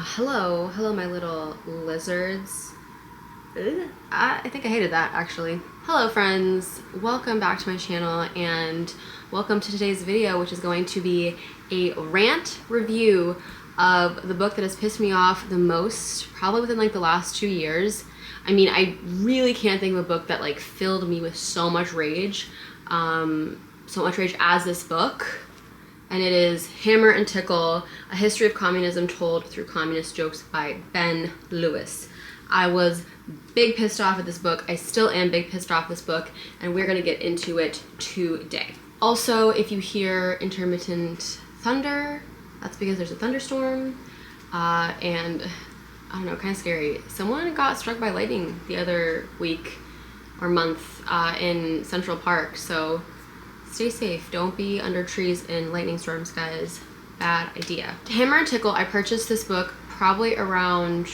Hello my little lizards. Ugh. I think I hated that actually. Hello friends, welcome back to my channel and welcome to today's video, which is going to be a rant review of the book that has pissed me off the most, probably within like the last 2 years. I mean, I really can't think of a book that like filled me with so much rage as this book. And it is Hammer and Tickle, A History of Communism Told Through Communist Jokes by Ben Lewis. I was big pissed off at this book. I still am big pissed off this book, and we're gonna get into it today. Also, if you hear intermittent thunder, that's because there's a thunderstorm, and I don't know, kind of scary. Someone got struck by lightning the other week or month in Central Park, so stay safe. Don't be under trees in lightning storms, guys. Bad idea. Hammer and Tickle, I purchased this book probably around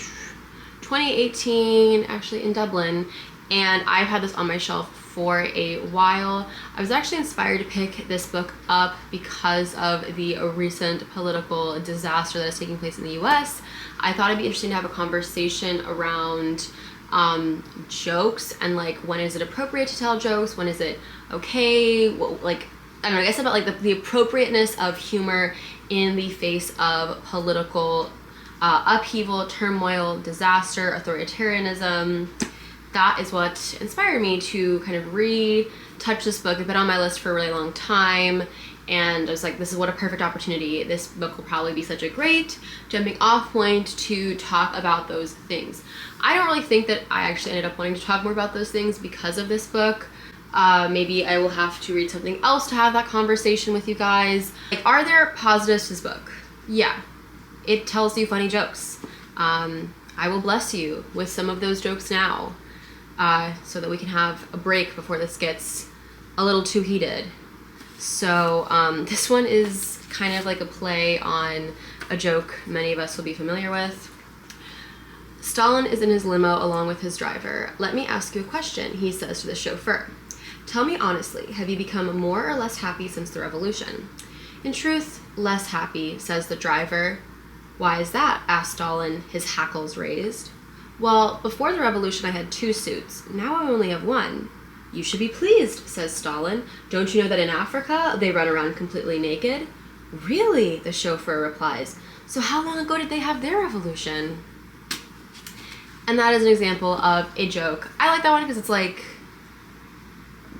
2018, actually in Dublin, and I've had this on my shelf for a while. I was actually inspired to pick this book up because of the recent political disaster that is taking place in the US. I thought it'd be interesting to have a conversation around jokes and like when is it appropriate to tell jokes, when is it okay, like I don't know, I guess about like the appropriateness of humor in the face of political upheaval, turmoil, disaster, authoritarianism. That is what inspired me to kind of retouch this book. It's been on my list for a really long time, and I was like, this is what a perfect opportunity. This book will probably be such a great jumping off point to talk about those things. I don't really think that I actually ended up wanting to talk more about those things because of this book. Maybe I will have to read something else to have that conversation with you guys. Like, are there positives to this book? Yeah. It tells you funny jokes. I will bless you with some of those jokes now, so that we can have a break before this gets a little too heated. So this one is kind of like a play on a joke many of us will be familiar with. Stalin is in his limo along with his driver. "Let me ask you a question," he says to the chauffeur. "Tell me honestly, have you become more or less happy since the revolution?" "In truth, less happy," says the driver. "Why is that?" asked Stalin, his hackles raised. "Well, before the revolution I had 2 suits. Now I only have 1. "You should be pleased," says Stalin. "Don't you know that in Africa they run around completely naked?" "Really?" the chauffeur replies. "So how long ago did they have their revolution?" And that is an example of a joke. I like that one because it's like,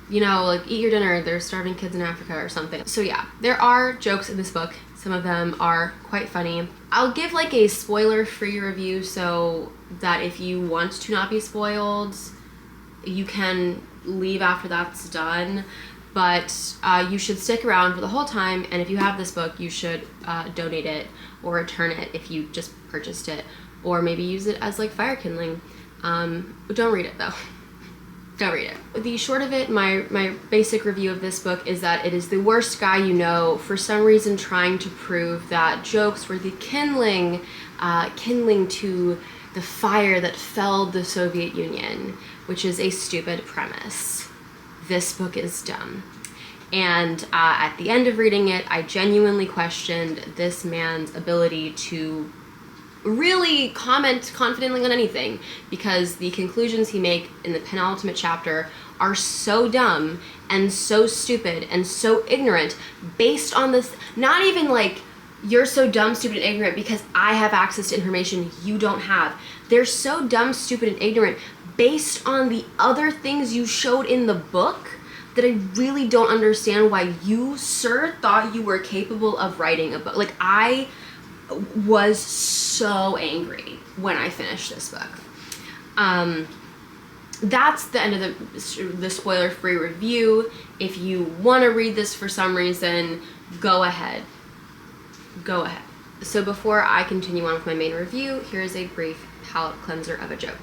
you know, like eat your dinner, there's starving kids in Africa or something. So yeah, there are jokes in this book. Some of them are quite funny. I'll give like a spoiler-free review so that if you want to not be spoiled, you can leave after that's done. But you should stick around for the whole time, and if you have this book, you should donate it or return it if you just purchased it, or maybe use it as like fire kindling. Don't read it though. Don't read it. The short of it, my basic review of this book is that it is the worst guy you know, for some reason trying to prove that jokes were the kindling to the fire that felled the Soviet Union, which is a stupid premise. This book is dumb. And at the end of reading it, I genuinely questioned this man's ability to really comment confidently on anything, because the conclusions he makes in the penultimate chapter are so dumb and so stupid and so ignorant based on this, not even like you're so dumb, stupid, and ignorant because I have access to information you don't have. They're so dumb, stupid, and ignorant based on the other things you showed in the book that I really don't understand why you, sir, thought you were capable of writing a book. Like, I was so angry when I finished this book. That's the end of the spoiler-free review. If you want to read this for some reason, go ahead. Go ahead. So before I continue on with my main review, here is a brief palate cleanser of a joke.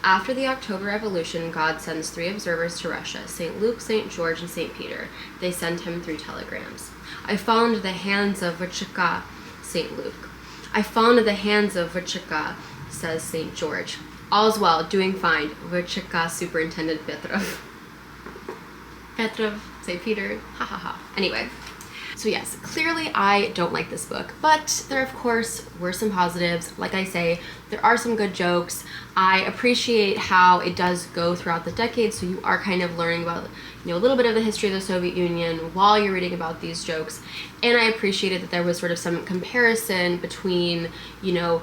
After the October Revolution, God sends 3 observers to Russia, St. Luke, St. George, and St. Peter. They send him 3 telegrams. "I fall into the hands of Vychika," St. Luke. "I fall into the hands of Vychika," says St. George. "All's well, doing fine, Vychika Superintendent Petrov." Petrov, St. Peter, ha ha ha. Anyway, So yes, clearly I don't like this book, but there of course were some positives. Like I say, there are some good jokes. I appreciate how it does go throughout the decades, so you are kind of learning about, you know, a little bit of the history of the Soviet Union while you're reading about these jokes. And I appreciated that there was sort of some comparison between, you know,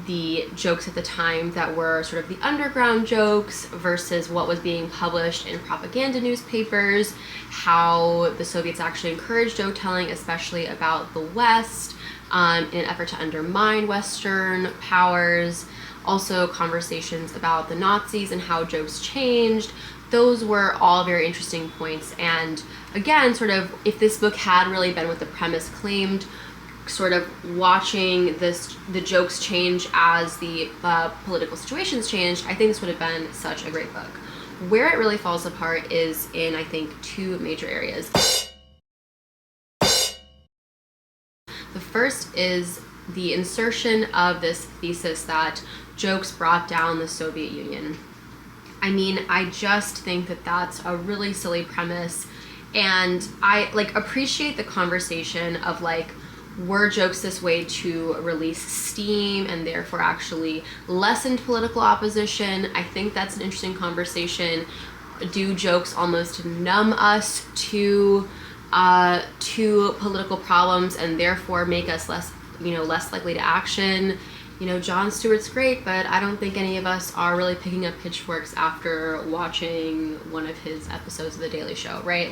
the jokes at the time that were sort of the underground jokes versus what was being published in propaganda newspapers, how the Soviets actually encouraged joke telling, especially about the West, in an effort to undermine Western powers. Also conversations about the Nazis and how jokes changed. Those were all very interesting points. And again, sort of, if this book had really been what the premise claimed, sort of watching the jokes change as the political situations changed, I think this would have been such a great book. Where it really falls apart is in, I think, two major areas. The first is the insertion of this thesis that jokes brought down the Soviet Union. I mean, I just think that that's a really silly premise, and I appreciate the conversation of were jokes this way to release steam and therefore actually lessen political opposition? I think that's an interesting conversation. Do jokes almost numb us to political problems and therefore make us less likely to action? You know, Jon Stewart's great, but I don't think any of us are really picking up pitchforks after watching one of his episodes of The Daily Show, right?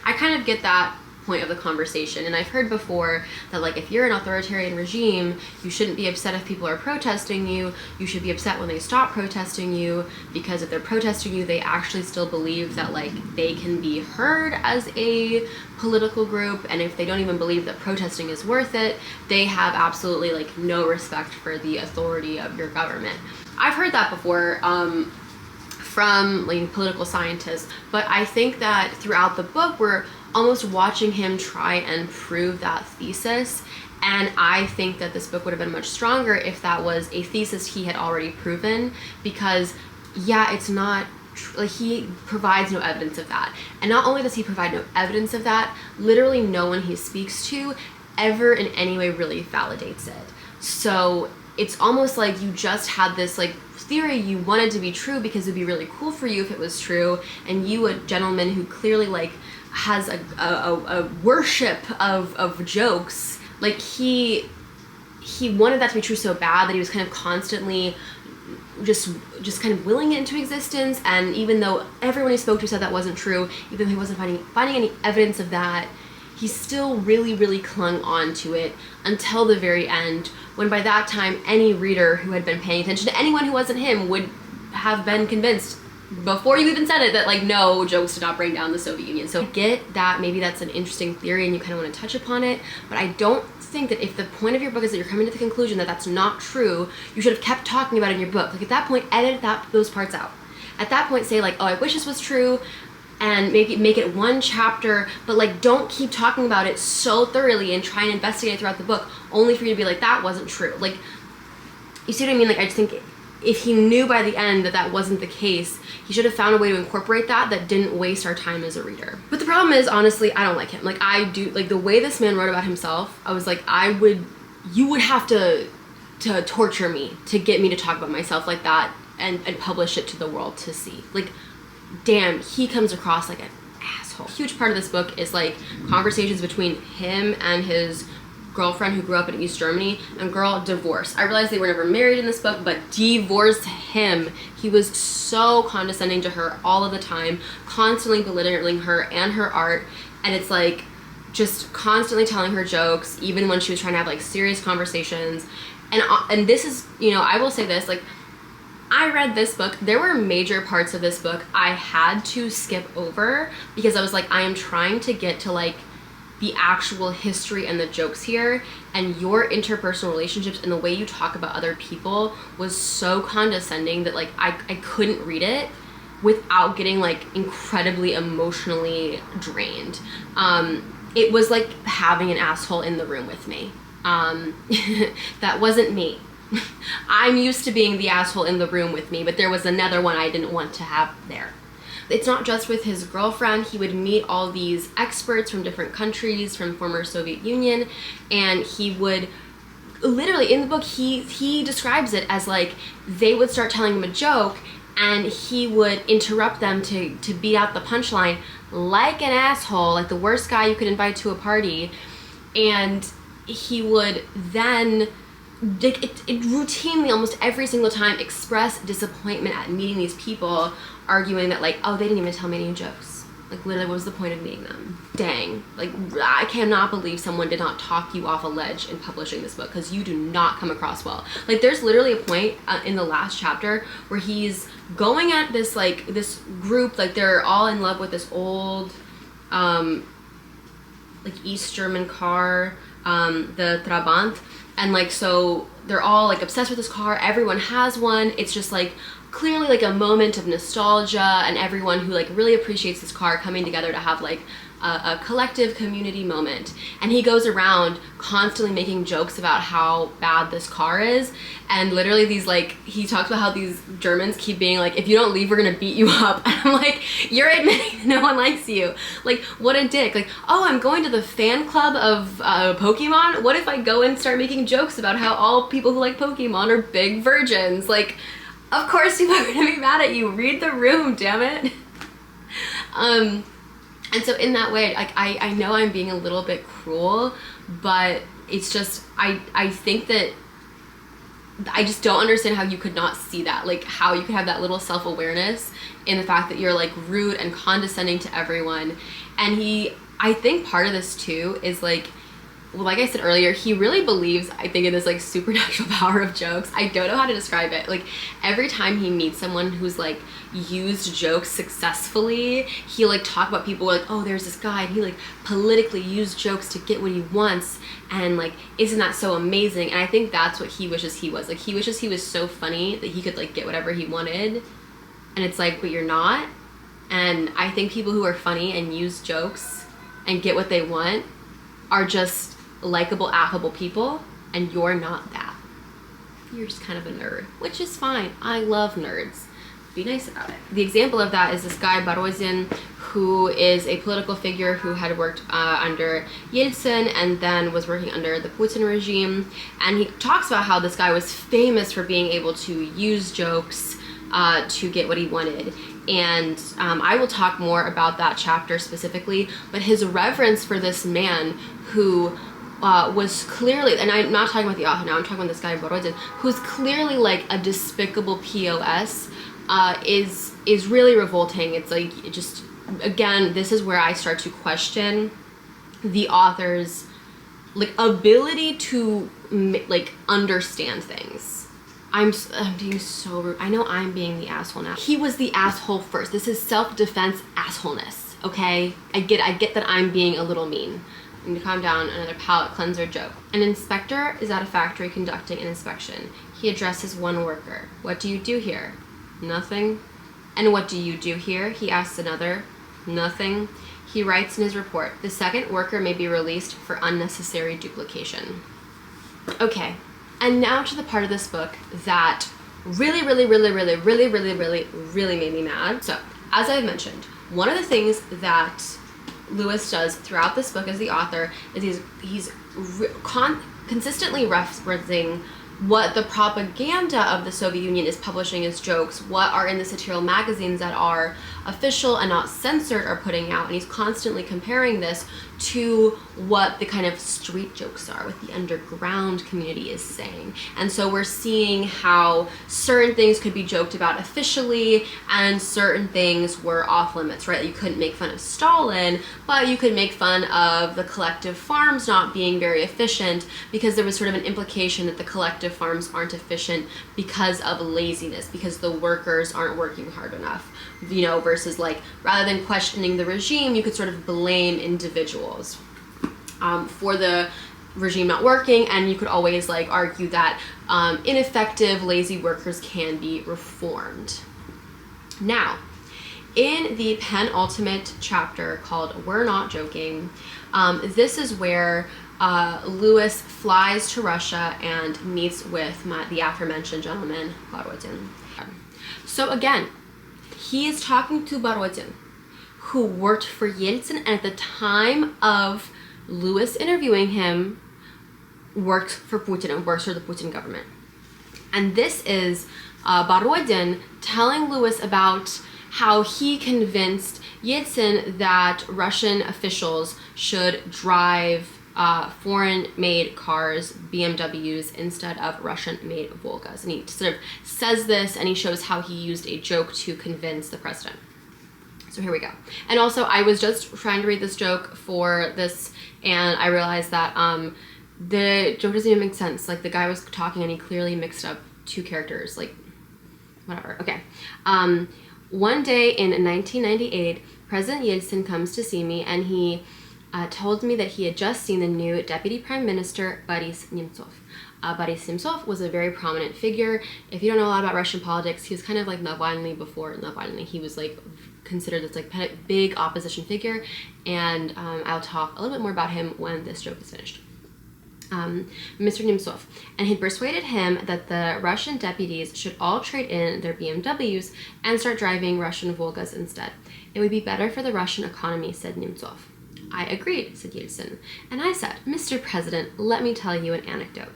I kind of get that point of the conversation, and I've heard before that if you're an authoritarian regime, you shouldn't be upset if people are protesting you. You should be upset when they stop protesting you, because if they're protesting you, they actually still believe that they can be heard as a political group, and if they don't even believe that protesting is worth it, they have absolutely no respect for the authority of your government. I've heard that before from political scientists, but I think that throughout the book we're almost watching him try and prove that thesis, and I think that this book would have been much stronger if that was a thesis he had already proven, because yeah, it's not he provides no evidence of that. And not only does he provide no evidence of that, literally no one he speaks to ever in any way really validates it. So it's almost like you just had this theory you wanted to be true because it'd be really cool for you if it was true, and you, a gentleman who clearly has a worship of jokes, he wanted that to be true so bad that he was kind of constantly just kind of willing it into existence. And even though everyone he spoke to said that wasn't true, even though he wasn't finding any evidence of that, he still really clung on to it until the very end, when by that time any reader who had been paying attention to anyone who wasn't him would have been convinced before you even said it that no, jokes did not bring down the Soviet Union. So I get that maybe that's an interesting theory and you kind of want to touch upon it, but I don't think that if the point of your book is that you're coming to the conclusion that that's not true, you should have kept talking about it in your book. At that point, edit those parts out. At that point, say oh, I wish this was true, and make it one chapter, but don't keep talking about it so thoroughly and try and investigate it throughout the book only for you to be that wasn't true. You see what I mean? I just think if he knew by the end that that wasn't the case, he should have found a way to incorporate that didn't waste our time as a reader. But the problem is, honestly, I don't like him. I do, the way this man wrote about himself, I was you would have to torture me to get me to talk about myself like that and publish it to the world to see. Damn, he comes across like an asshole. A huge part of this book is conversations between him and his girlfriend who grew up in East Germany, and girl, divorce. I realized they were never married in this book, but divorced him. He was so condescending to her all of the time, constantly belittling her and her art, and it's just constantly telling her jokes, even when she was trying to have serious conversations. And this is, I will say this, I read this book, there were major parts of this book I had to skip over because I was I am trying to get to the actual history and the jokes here, and your interpersonal relationships and the way you talk about other people was so condescending that I couldn't read it without getting incredibly emotionally drained. It was like having an asshole in the room with me. That wasn't me. I'm used to being the asshole in the room with me, but there was another one I didn't want to have there. It's not just with his girlfriend. He would meet all these experts from different countries, from former Soviet Union, and he would literally, in the book, he describes it as like they would start telling him a joke and he would interrupt them to beat out the punchline like an asshole, like the worst guy you could invite to a party. And he would then it routinely, almost every single time, express disappointment at meeting these people, arguing that like, oh, they didn't even tell me any jokes. Like, literally, what was the point of meeting them? Dang. Like, I cannot believe someone did not talk you off a ledge in publishing this book, because you do not come across well. Like, there's literally a point in the last chapter where he's going at this, like, this group, like, they're all in love with this old, like, East German car, the Trabant. And, like, so they're all, like, obsessed with this car. Everyone has one. It's just, like, clearly like a moment of nostalgia, and everyone who like really appreciates this car coming together to have like a collective community moment. And he goes around constantly making jokes about how bad this car is, and literally these like, he talks about how these Germans keep being like, if you don't leave, we're gonna beat you up. And I'm like, you're admitting that no one likes you. Like, what a dick. Like, oh, I'm going to the fan club of Pokemon. What if I go and start making jokes about how all people who like Pokemon are big virgins? Like, of course people are gonna be mad at you. Read the room, damn it. And so in that way, like, I know I'm being a little bit cruel, but it's just, I think that I just don't understand how you could not see that. Like, how you could have that little self-awareness in the fact that you're like rude and condescending to everyone. And I think part of this too is like, well, like I said earlier, he really believes, I think, in this like supernatural power of jokes. I don't know how to describe it. Like, every time he meets someone who's like used jokes successfully, he'll like talk about people like, oh, there's this guy and he like politically used jokes to get what he wants, and like, isn't that so amazing? And I think that's what he wishes he was. Like, he wishes he was so funny that he could like get whatever he wanted. And it's like, but you're not. And I think people who are funny and use jokes and get what they want are just likable, affable people, and you're not that. You're just kind of a nerd, which is fine. I love nerds. Be nice about it. The example of that is this guy Barozin, who is a political figure who had worked under Yeltsin and then was working under the Putin regime. And he talks about how this guy was famous for being able to use jokes to get what he wanted. And I will talk more about that chapter specifically, but his reverence for this man who was clearly, and I'm not talking about the author now, I'm talking about this guy Borodin, who's clearly like a despicable POS, is really revolting. It's like, it just, again, this is where I start to question the author's like ability to like understand things. I'm being so rude. I know I'm being the asshole now. He was the asshole first. This is self-defense assholeness, okay? I get that I'm being a little mean. I need to calm down. Another palate cleanser joke. An inspector is at a factory conducting an inspection. He addresses one worker. What do you do here? Nothing. And what do you do here? He asks another. Nothing. He writes in his report, the second worker may be released for unnecessary duplication. Okay, and now to the part of this book that really made me mad. So, as I've mentioned, one of the things that Lewis does throughout this book as the author is he's consistently referencing what the propaganda of the Soviet Union is publishing as jokes, what are in the satirical magazines that are official and not censored are putting out, and he's constantly comparing this to what the kind of street jokes are, what the underground community is saying. And so we're seeing how certain things could be joked about officially and certain things were off limits, right? You couldn't make fun of Stalin, but you could make fun of the collective farms not being very efficient, because there was sort of an implication that the collective farms aren't efficient because of laziness, because the workers aren't working hard enough, you know, versus like, rather than questioning the regime, you could sort of blame individuals for the regime not working, and you could always like argue that ineffective, lazy workers can be reformed. Now, in the penultimate chapter called We're Not Joking, this is where Lewis flies to Russia and meets with the aforementioned gentleman, Barodin. So again, he is talking to Borodin, who worked for Yeltsin, and at the time of Lewis interviewing him, worked for Putin and works for the Putin government. And this is Borodin telling Lewis about how he convinced Yeltsin that Russian officials should drive foreign-made cars, BMWs, instead of Russian-made Volgas. And he sort of says this, and he shows how he used a joke to convince the president. So here we go. And also, I was just trying to read this joke for this, and I realized that the joke doesn't even make sense. Like, the guy was talking, and he clearly mixed up two characters. Like, whatever. Okay. One day in 1998, President Yeltsin comes to see me, and he told me that he had just seen the new Deputy Prime Minister, Boris Nemtsov. Boris Nemtsov was a very prominent figure. If you don't know a lot about Russian politics, he was kind of like Navalny before Navalny. He was like considered this like big opposition figure, and I'll talk a little bit more about him when this joke is finished. Mr. Nemtsov, and he persuaded him that the Russian deputies should all trade in their BMWs and start driving Russian Volgas instead. It would be better for the Russian economy, said Nemtsov. I agreed, said Yeltsin, and I said, Mr. President, let me tell you an anecdote.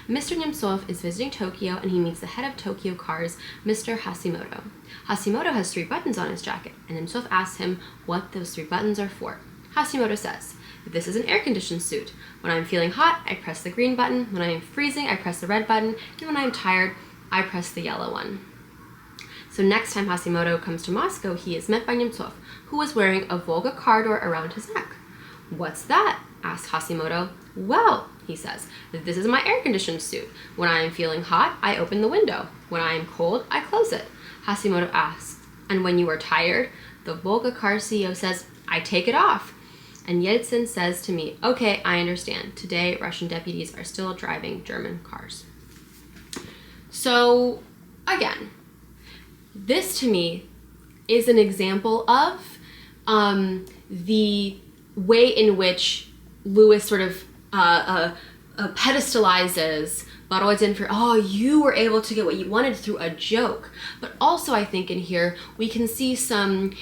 Mr. Nemtsov is visiting Tokyo, and he meets the head of Tokyo Cars, Mr. Hashimoto. Hashimoto has 3 buttons on his jacket, and Nemtsov asks him what those 3 buttons are for. Hashimoto says, this is an air-conditioned suit. When I'm feeling hot, I press the green button. When I am freezing, I press the red button. And when I am tired, I press the yellow one. So next time Hashimoto comes to Moscow, he is met by Nemtsov, who was wearing a Volga car door around his neck. What's that? Asks Hashimoto. Well, he says, this is my air-conditioned suit. When I am feeling hot, I open the window. When I am cold, I close it. Hashimoto asks, and when you are tired? The Volga car CEO says, I take it off. And Yeltsin says to me, okay, I understand. Today, Russian deputies are still driving German cars. So, again, this to me is an example of the way in which Lewis sort of pedestalizes Borodin for, oh, you were able to get what you wanted through a joke. But also, I think in here, we can see some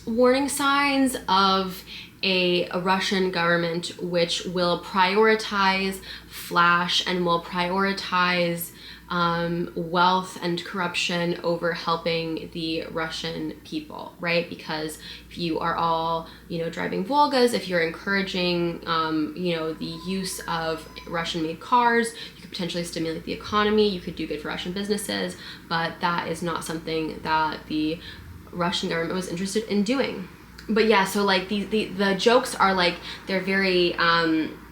warning signs of a Russian government which will prioritize flash and will prioritize wealth and corruption over helping the Russian people, right? Because if you are all, driving Volgas, if you're encouraging, the use of Russian-made cars, you could potentially stimulate the economy, you could do good for Russian businesses, but that is not something that the Russian government was interested in doing. But yeah, so like the jokes are like, they're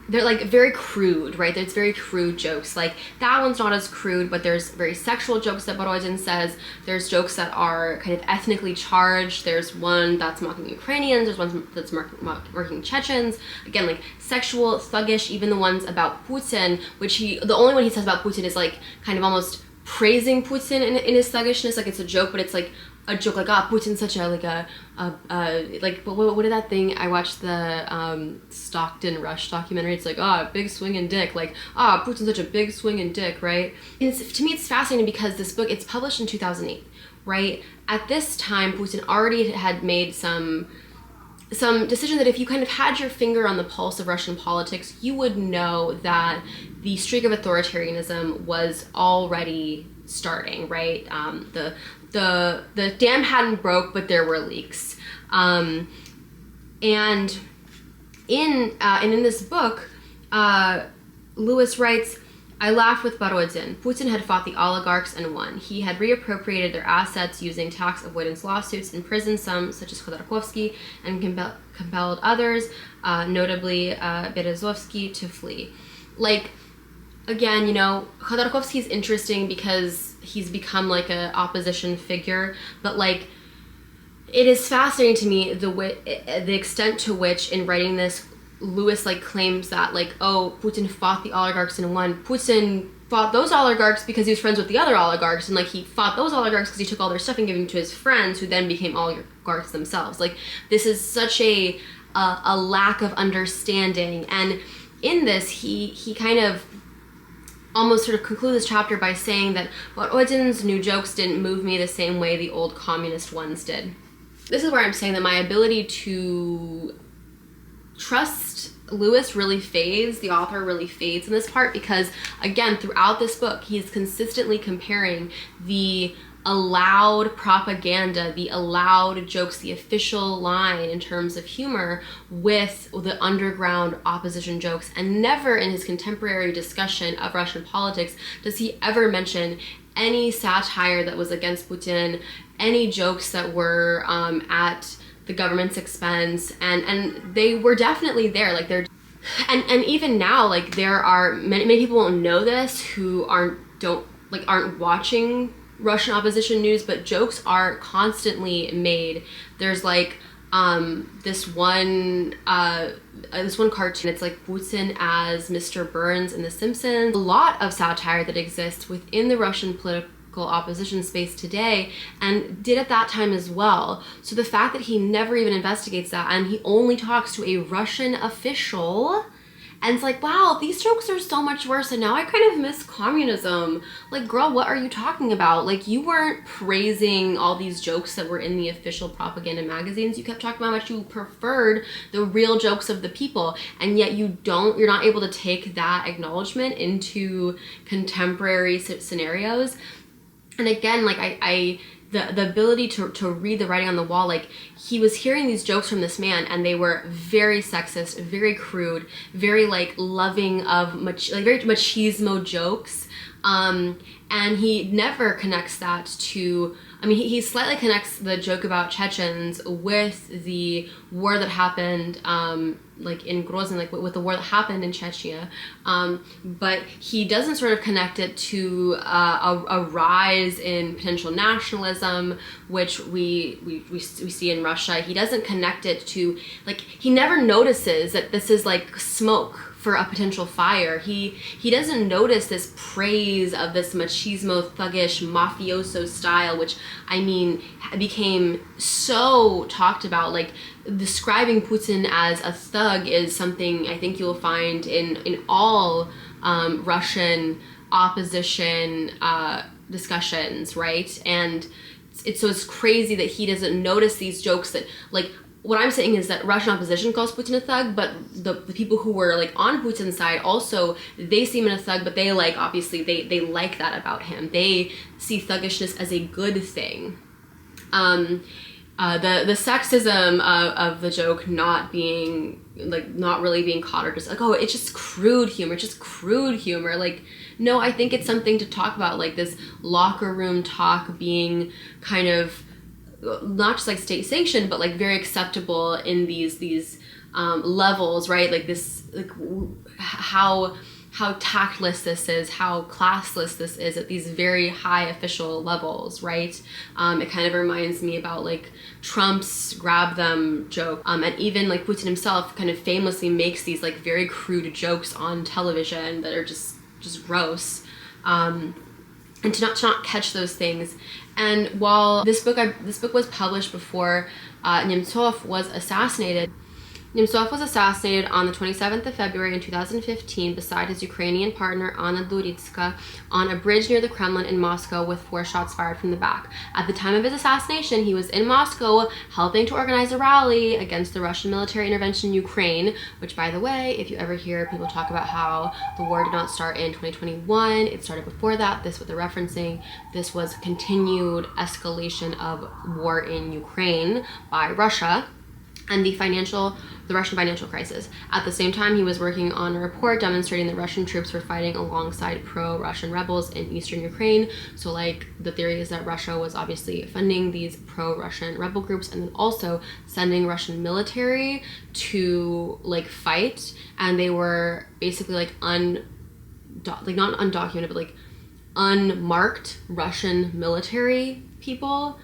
like very crude, right? It's very crude jokes. Like that one's not as crude, but there's very sexual jokes that Borodin says. There's jokes that are kind of ethnically charged. There's one that's mocking Ukrainians. There's one that's mocking Chechens. Again, like sexual, thuggish. Even the ones about Putin, which the only one he says about Putin is like kind of almost praising Putin in his thuggishness. Like it's a joke, but it's like a joke like, Putin's such a, what did that thing, I watched the Stockton Rush documentary, it's like, big swinging dick, like, Putin's such a big swinging dick, right? And to me, it's fascinating because this book, it's published in 2008, right? At this time, Putin already had made some decision that if you kind of had your finger on the pulse of Russian politics, you would know that the streak of authoritarianism was already starting, right? The dam hadn't broke, but there were leaks. And in this book, Lewis writes, I laughed with Borodin. Putin had fought the oligarchs and won. He had reappropriated their assets using tax avoidance lawsuits, imprisoned some, such as Khodorkovsky, and compelled others, notably Berezovsky, to flee. Like, again, Khodorkovsky is interesting because he's become like an opposition figure, but like it is fascinating to me the extent to which in writing this Lewis like claims that like, oh, Putin fought the oligarchs and won. Putin fought those oligarchs because he was friends with the other oligarchs, and like he fought those oligarchs because he took all their stuff and gave them to his friends, who then became oligarchs themselves. Like this is such a lack of understanding, and in this he kind of almost sort of conclude this chapter by saying that Putin's new jokes didn't move me the same way the old communist ones did. This is where I'm saying that my ability to trust Lewis really fades, the author really fades in this part, because again, throughout this book, he's consistently comparing the allowed propaganda, the allowed jokes, the official line in terms of humor with the underground opposition jokes. And never in his contemporary discussion of Russian politics does he ever mention any satire that was against Putin, any jokes that were at the government's expense, and they were definitely there. Like they're, and even now, like there are many people won't know this who aren't watching Russian opposition news, but jokes are constantly made. There's like this one cartoon, it's like Putin as Mr. Burns in The Simpsons. A lot of satire that exists within the Russian political opposition space today, and did at that time as well. So the fact that he never even investigates that, and he only talks to a Russian official, and it's like, wow, these jokes are so much worse, and now I kind of miss communism. Like, girl, what are you talking about? Like, you weren't praising all these jokes that were in the official propaganda magazines. You kept talking about how much you preferred the real jokes of the people, and yet you're not able to take that acknowledgement into contemporary scenarios. And again, like the ability to read the writing on the wall, like he was hearing these jokes from this man, and they were very sexist, very crude, very like loving of very machismo jokes. And he never connects that to, I mean, he slightly connects the joke about Chechens with the war that happened, like in Grozny, like with the war that happened in Chechnya. But he doesn't sort of connect it to a rise in potential nationalism, which we see in Russia. He doesn't connect it to, like, he never notices that this is like smoke for a potential fire. He doesn't notice this praise of this machismo, thuggish, mafioso style, which, I mean, became so talked about. Like, describing Putin as a thug is something I think you'll find in all Russian opposition discussions, right? And it's crazy that he doesn't notice these jokes that, like, what I'm saying is that Russian opposition calls Putin a thug, but the people who were like on Putin's side also, they see him as a thug, but they like, obviously they like that about him. They see thuggishness as a good thing. The sexism of the joke not really being caught, or just like, oh, it's just crude humor, like, no, I think it's something to talk about, like this locker room talk being kind of not just like state sanctioned, but like very acceptable in these levels, right? Like this, like how tactless this is, how classless this is at these very high official levels, right? It kind of reminds me about like Trump's grab them joke, and even like Putin himself kind of famously makes these like very crude jokes on television that are just gross, and to not catch those things. And while this book was published before Nemtsov was assassinated. Nemtsov was assassinated on the 27th of February in 2015 beside his Ukrainian partner Anna Duritska on a bridge near the Kremlin in Moscow with 4 shots fired from the back. At the time of his assassination, he was in Moscow helping to organize a rally against the Russian military intervention in Ukraine, which, by the way, if you ever hear people talk about how the war did not start in 2021, it started before that, this what they're referencing, this was continued escalation of war in Ukraine by Russia and the Russian financial crisis. At the same time, he was working on a report demonstrating that Russian troops were fighting alongside pro-Russian rebels in eastern Ukraine. So like the theory is that Russia was obviously funding these pro-Russian rebel groups and then also sending Russian military to like fight, and they were basically like not undocumented, but like unmarked Russian military people,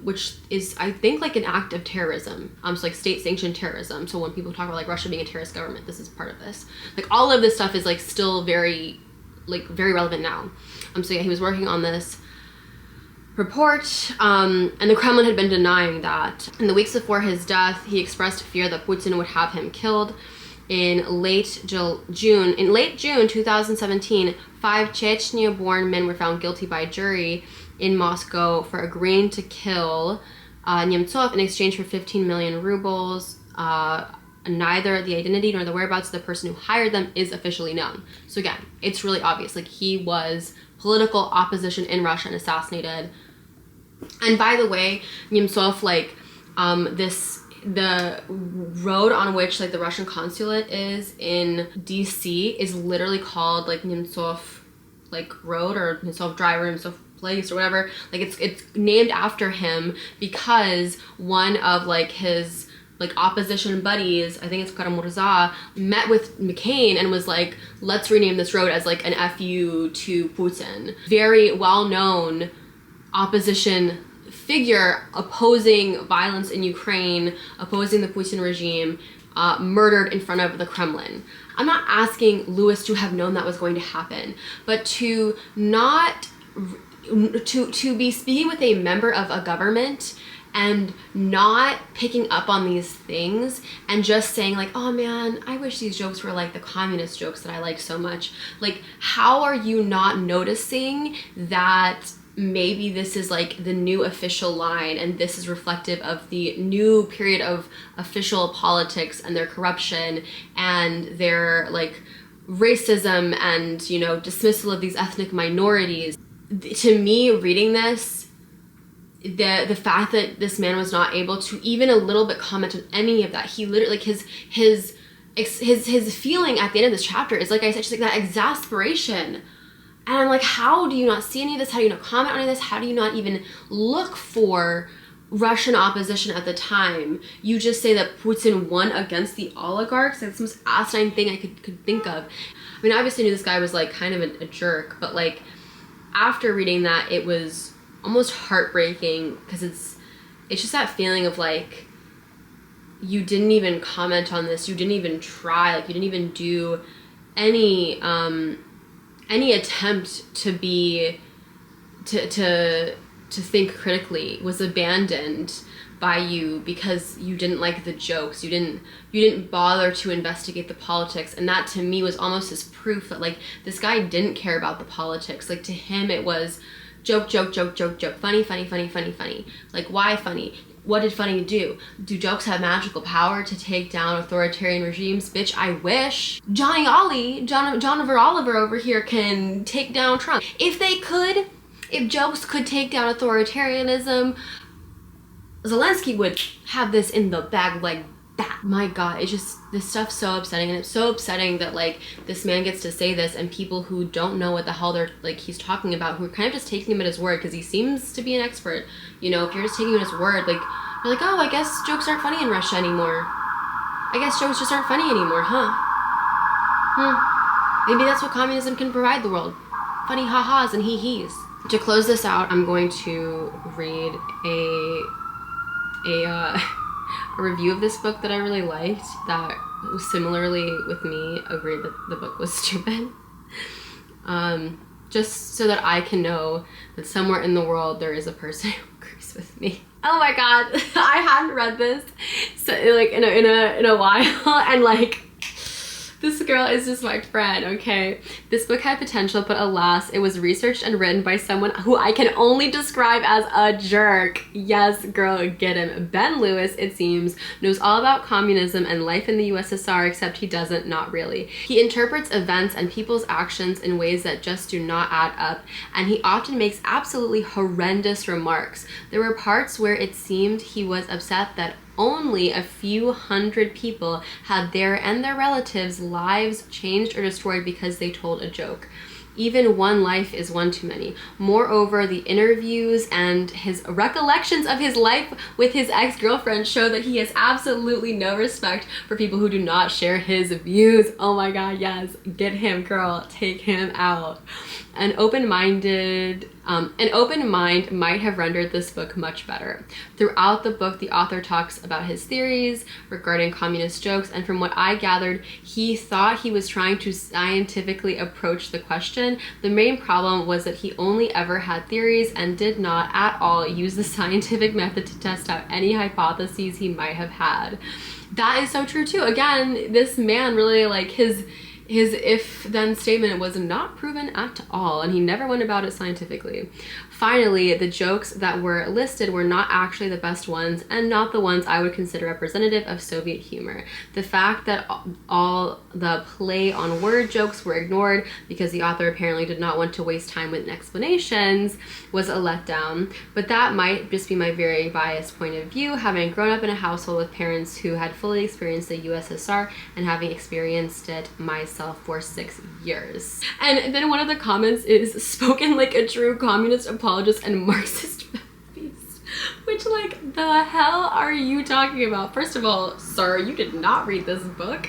which is, I think, like an act of terrorism, so like state-sanctioned terrorism. So when people talk about like Russia being a terrorist government, this is part of this. Like all of this stuff is like still very relevant now. So yeah, he was working on this report, and the Kremlin had been denying that. In the weeks before his death, he expressed fear that Putin would have him killed. in late June 2017, 5 Chechnya-born men were found guilty by jury in Moscow for agreeing to kill Nemtsov in exchange for 15 million rubles. Neither the identity nor the whereabouts of the person who hired them is officially known. So again, it's really obvious. Like, he was political opposition in Russia and assassinated. And by the way, Nemtsov, like, the road on which, like, the Russian consulate is in DC is literally called, like, Nemtsov, like, road, or Nemtsov drive, or Nemtsov place, or whatever. Like, it's named after him because one of, like, his, like, opposition buddies, I think it's Karamurza, met with McCain and was like, let's rename this road as, like, an FU to Putin. Very well-known opposition figure opposing violence in Ukraine, opposing the Putin regime, murdered in front of the Kremlin. I'm not asking Lewis to have known that was going to happen, but to not, to be speaking with a member of a government and not picking up on these things and just saying, like, oh man, I wish these jokes were like the communist jokes that I liked so much. Like, how are you not noticing that maybe this is, like, the new official line, and this is reflective of the new period of official politics and their corruption and their, like, racism and, you know, dismissal of these ethnic minorities? To me, reading this, the fact that this man was not able to even a little bit comment on any of that, he literally, like, his feeling at the end of this chapter is, like I said, just like that exasperation. And I'm like, how do you not see any of this? How do you not comment on any of this? How do you not even look for Russian opposition at the time? You just say that Putin won against the oligarchs. That's the most asinine thing I could think of. I mean, I obviously knew this guy was, like, kind of a jerk, but, like, after reading that, it was almost heartbreaking, because it's just that feeling of, like, you didn't even comment on this, you didn't even try, like, you didn't even do any attempt to think critically was abandoned by you because you didn't like the jokes, you didn't bother to investigate the politics. And that, to me, was almost as proof that, like, this guy didn't care about the politics. Like, to him it was joke, joke, joke, joke, joke, funny, funny, funny, funny, funny. Like, why funny? What did funny do? Do jokes have magical power to take down authoritarian regimes? Bitch, I wish. Johnny Ollie, John Oliver over here can take down Trump. If they could, if jokes could take down authoritarianism, Zelensky would have this in the bag like that. My God, it's just, this stuff's so upsetting, and it's so upsetting that, like, this man gets to say this, and people who don't know what the hell they're, like, he's talking about, who are kind of just taking him at his word, because he seems to be an expert. You know, if you're just taking him at his word, like, you're like, oh, I guess jokes aren't funny in Russia anymore. I guess jokes just aren't funny anymore, huh? Maybe that's what communism can provide the world. Funny ha-has and hee-hees. To close this out, I'm going to read a review of this book that I really liked, that similarly with me agreed that the book was stupid. Just so that I can know that somewhere in the world there is a person who agrees with me. Oh my God, I hadn't read this so, like, in a while, and, like, this girl is just my friend, okay? This book had potential, but alas, it was researched and written by someone who I can only describe as a jerk. Yes, girl, get him. Ben Lewis, it seems, knows all about communism and life in the USSR, except he doesn't, not really. He interprets events and people's actions in ways that just do not add up, and he often makes absolutely horrendous remarks. There were parts where it seemed he was upset that only a few hundred people had their and their relatives' lives changed or destroyed because they told a joke. Even one life is one too many. Moreover, the interviews and his recollections of his life with his ex-girlfriend show that he has absolutely no respect for people who do not share his views. Oh my God, yes. Get him, girl. Take him out. An open mind might have rendered this book much better. Throughout the book, the author talks about his theories regarding communist jokes, and from what I gathered, he thought he was trying to scientifically approach the question. The main problem was that he only ever had theories and did not at all use the scientific method to test out any hypotheses he might have had. That is so true too. Again, this man really, like, his if-then statement was not proven at all, and he never went about it scientifically. Finally, the jokes that were listed were not actually the best ones and not the ones I would consider representative of Soviet humor. The fact that all the play on word jokes were ignored because the author apparently did not want to waste time with explanations was a letdown, but that might just be my very biased point of view, having grown up in a household with parents who had fully experienced the USSR and having experienced it myself for 6 years. And then one of the comments is, spoken like a true communist apologist and Marxist beast. Which, like, the hell are you talking about? First of all, sir, you did not read this book.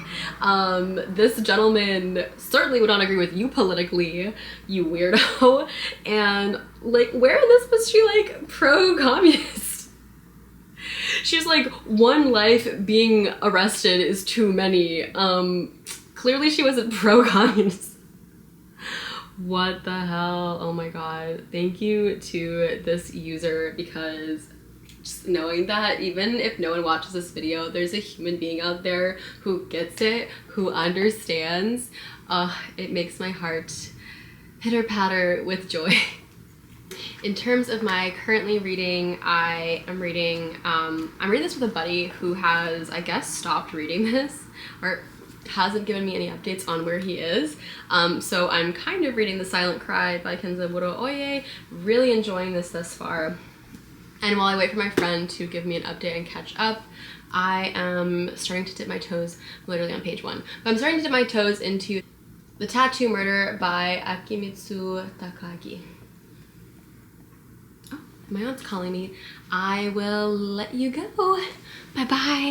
This gentleman certainly would not agree with you politically, you weirdo. And, like, where in this was she, like, pro-communist? She's like, one life being arrested is too many. Clearly she wasn't pro-communist. What the hell? Oh my god. Thank you to this user, because just knowing that even if no one watches this video, there's a human being out there who gets it, who understands, it makes my heart pitter-patter with joy. In terms of my currently reading, I'm reading this with a buddy who has, I guess, stopped reading this, or hasn't given me any updates on where he is. So I'm kind of reading The Silent Cry by Kenzburo Oe, really enjoying this thus far. And while I wait for my friend to give me an update and catch up, I am starting to dip my toes, literally on page 1, but I'm starting to dip my toes into The Tattoo Murder by Akimitsu Takagi. Oh, my aunt's calling me. I will let you go. Bye-bye.